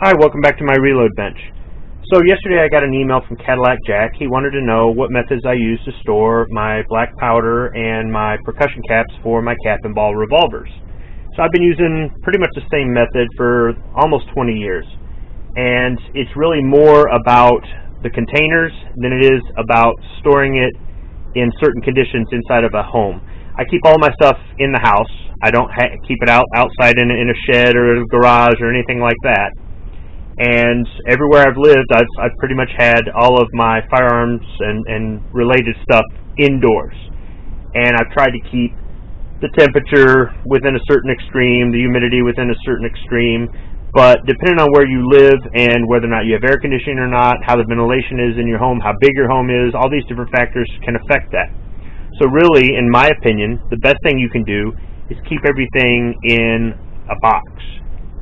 Hi, welcome back to my reload bench. So yesterday I got an email from Cadillac Jack. He wanted to know what methods I use to store my black powder and my percussion caps for my cap and ball revolvers. So I've been using pretty much the same method for almost 20 years. And it's really more about the containers than it is about storing it in certain conditions inside of a home. I keep all my stuff in the house. I don't keep it outside in a shed or a garage or anything like that. And everywhere I've lived, I've pretty much had all of my firearms and related stuff indoors. And I've tried to keep the temperature within a certain extreme, the humidity within a certain extreme. But depending on where you live and whether or not you have air conditioning or not, how the ventilation is in your home, how big your home is, all these different factors can affect that. So really, in my opinion, the best thing you can do is keep everything in a box.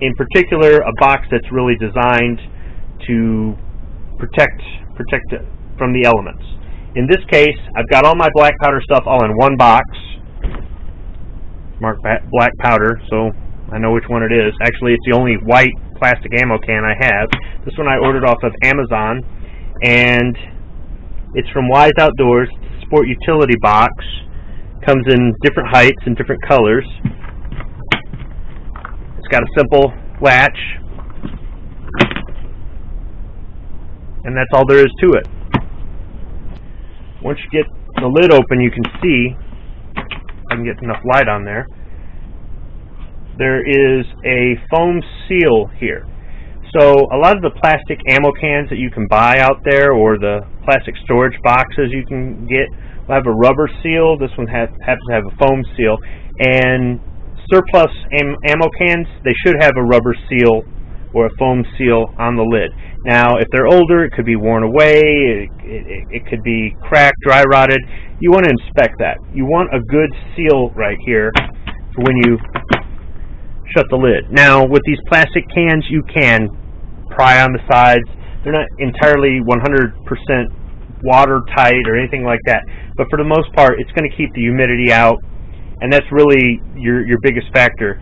In particular, a box that's really designed to protect it from the elements. In this case, I've got all my black powder stuff all in one box, marked black powder, so I know which one it is. Actually, it's the only white plastic ammo can I have. This one I ordered off of Amazon, and it's from Wise Outdoors. It's a sport utility box. Comes in different heights and different colors. Got a simple latch, and that's all there is to it. Once you get the lid open, you can see, if I can get enough light on there, there is a foam seal here. So a lot of the plastic ammo cans that you can buy out there, or the plastic storage boxes you can get, will have a rubber seal. This one happens to have a foam seal, and surplus ammo cans, they should have a rubber seal or a foam seal on the lid. Now, if they're older, it could be worn away, it could be cracked, dry rotted. You want to inspect that. You want a good seal right here for when you shut the lid. Now, with these plastic cans, you can pry on the sides. They're not entirely 100% watertight or anything like that, but for the most part, it's going to keep the humidity out. And that's really your biggest factor.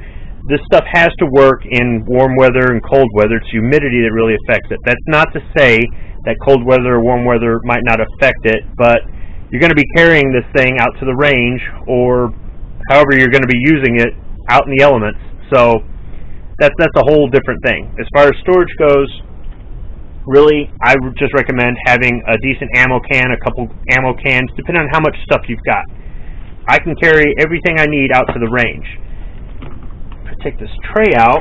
This stuff has to work in warm weather and cold weather. It's humidity that really affects it. That's not to say that cold weather or warm weather might not affect it, but you're going to be carrying this thing out to the range, or however you're going to be using it out in the elements. So that's a whole different thing. As far as storage goes, really, I would just recommend having a decent ammo can, a couple ammo cans, depending on how much stuff you've got. I can carry everything I need out to the range. If I take this tray out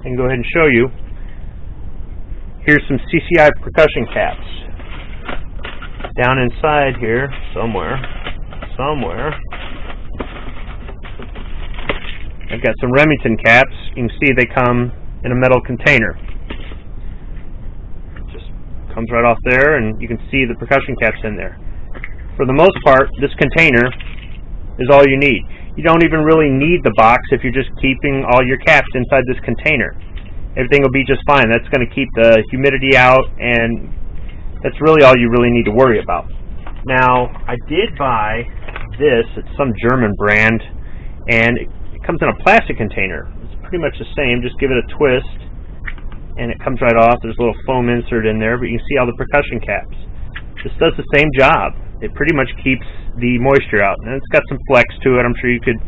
and go ahead and show you, here's some CCI percussion caps. Down inside here, somewhere, I've got some Remington caps. You can see they come in a metal container. It just comes right off there, and you can see the percussion caps in there. For the most part, this container is all you need. You don't even really need the box if you're just keeping all your caps inside this container. Everything will be just fine. That's going to keep the humidity out, and that's really all you really need to worry about. Now, I did buy this. It's some German brand, and it comes in a plastic container. It's pretty much the same. Just give it a twist, and it comes right off. There's a little foam insert in there, but you can see all the percussion caps. This does the same job. It pretty much keeps the moisture out, and it's got some flex to it. I'm sure you could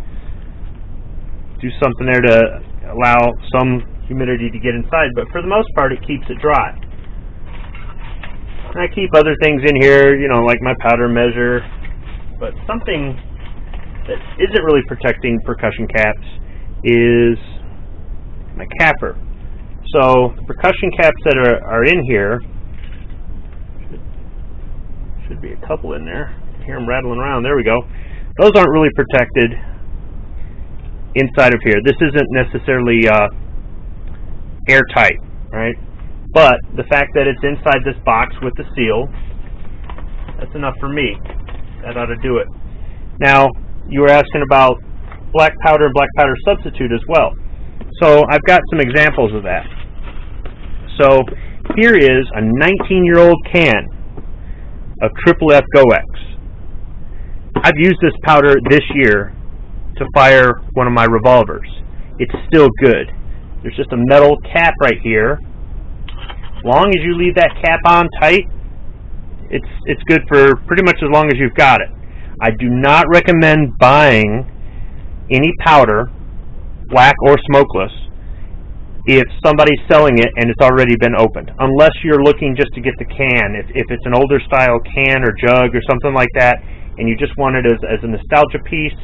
do something there to allow some humidity to get inside, but for the most part, it keeps it dry. And I keep other things in here, like my powder measure, but something that isn't really protecting percussion caps is my capper. So the percussion caps that are in here, should be a couple in there. I hear them rattling around. There we go. Those aren't really protected inside of here. This isn't necessarily airtight, right? But the fact that it's inside this box with the seal, that's enough for me. That ought to do it. Now, you were asking about black powder and black powder substitute as well. So I've got some examples of that. So here is a 19-year-old can of FFF GoX. I've used this powder this year to fire one of my revolvers. It's still good. There's just a metal cap right here. As long as you leave that cap on tight, it's good for pretty much as long as you've got it. I do not recommend buying any powder, black or smokeless, if somebody's selling it and it's already been opened, unless you're looking just to get the can. If it's an older style can or jug or something like that, and you just want it as a nostalgia piece,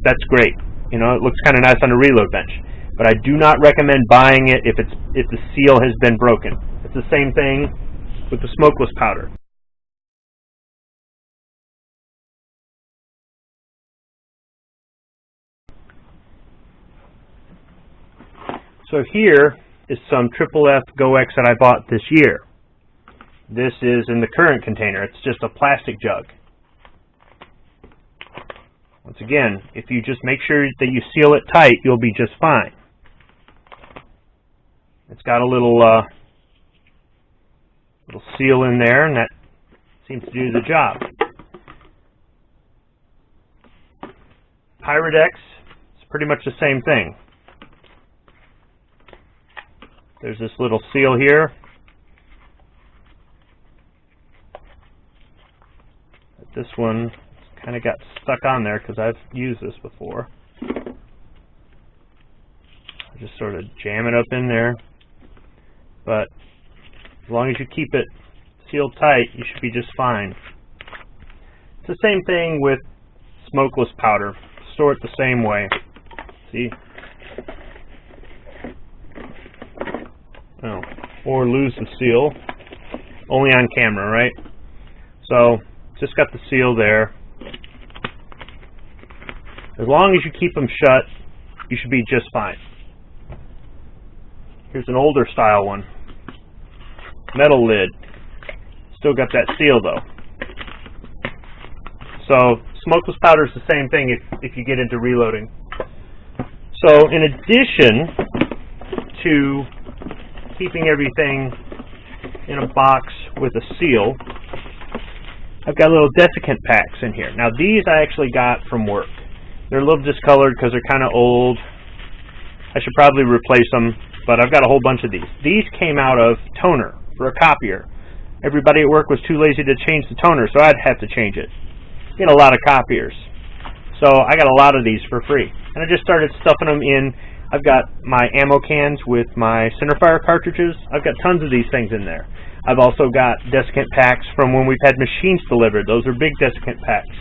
that's great. You know, it looks kind of nice on a reload bench. But I do not recommend buying it if the seal has been broken. It's the same thing with the smokeless powder. So here is some F Go X that I bought this year. This is in the current container. It's just a plastic jug. Once again, if you just make sure that you seal it tight, you'll be just fine. It's got a little seal in there, and that seems to do the job. Pyrodex is pretty much the same thing. There's this little seal here. This one kind of got stuck on there because I've used this before. I just sort of jam it up in there. But as long as you keep it sealed tight, you should be just fine. It's the same thing with smokeless powder. Store it the same way. See? Oh, or lose the seal. Only on camera, right? So, just got the seal there. As long as you keep them shut, you should be just fine. Here's an older style one. Metal lid. Still got that seal though. So, smokeless powder is the same thing if you get into reloading. So, in addition to keeping everything in a box with a seal, I've got little Dessicant packs in here. Now these I actually got from work. They're a little discolored because they're kind of old. I should probably replace them, but I've got a whole bunch of these. These came out of toner for a copier. Everybody at work was too lazy to change the toner, so I'd have to change it. Get a lot of copiers. So I got a lot of these for free. And I just started stuffing them in. I've got my ammo cans with my centerfire cartridges. I've got tons of these things in there. I've also got Dessicant packs from when we've had machines delivered. Those are big Dessicant packs.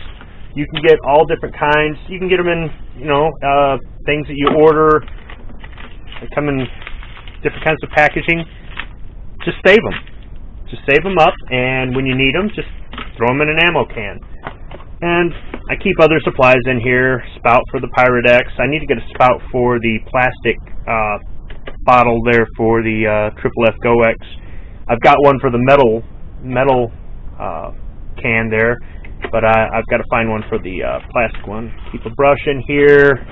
You can get all different kinds. You can get them in, things that you order. They come in different kinds of packaging. Just save them. Just save them up, and when you need them, just throw them in an ammo can. And I keep other supplies in here. Spout for the Pyrodex. I need to get a spout for the plastic bottle there for the F Go X. I've got one for the metal can there, but I've got to find one for the plastic one. Keep a brush in here.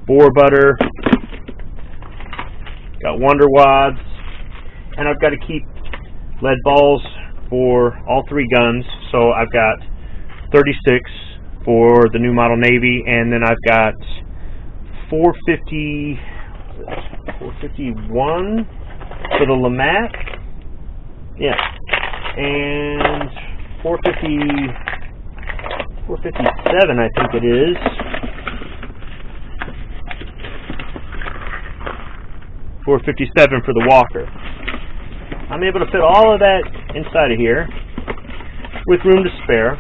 Boar butter. Got wonder wads, and I've got to keep lead balls for all three guns. So I've got 36 for the new model Navy, and then I've got 451 for the Lamat, yeah, and 457 I think it is. 457 for the Walker. I'm able to fit all of that inside of here with room to spare.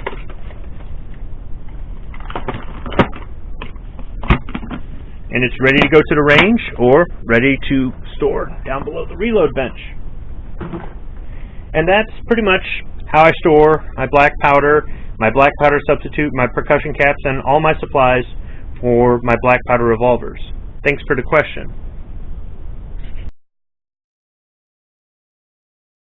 And it's ready to go to the range or ready to store down below the reload bench. And that's pretty much how I store my black powder substitute, my percussion caps, and all my supplies for my black powder revolvers. Thanks for the question.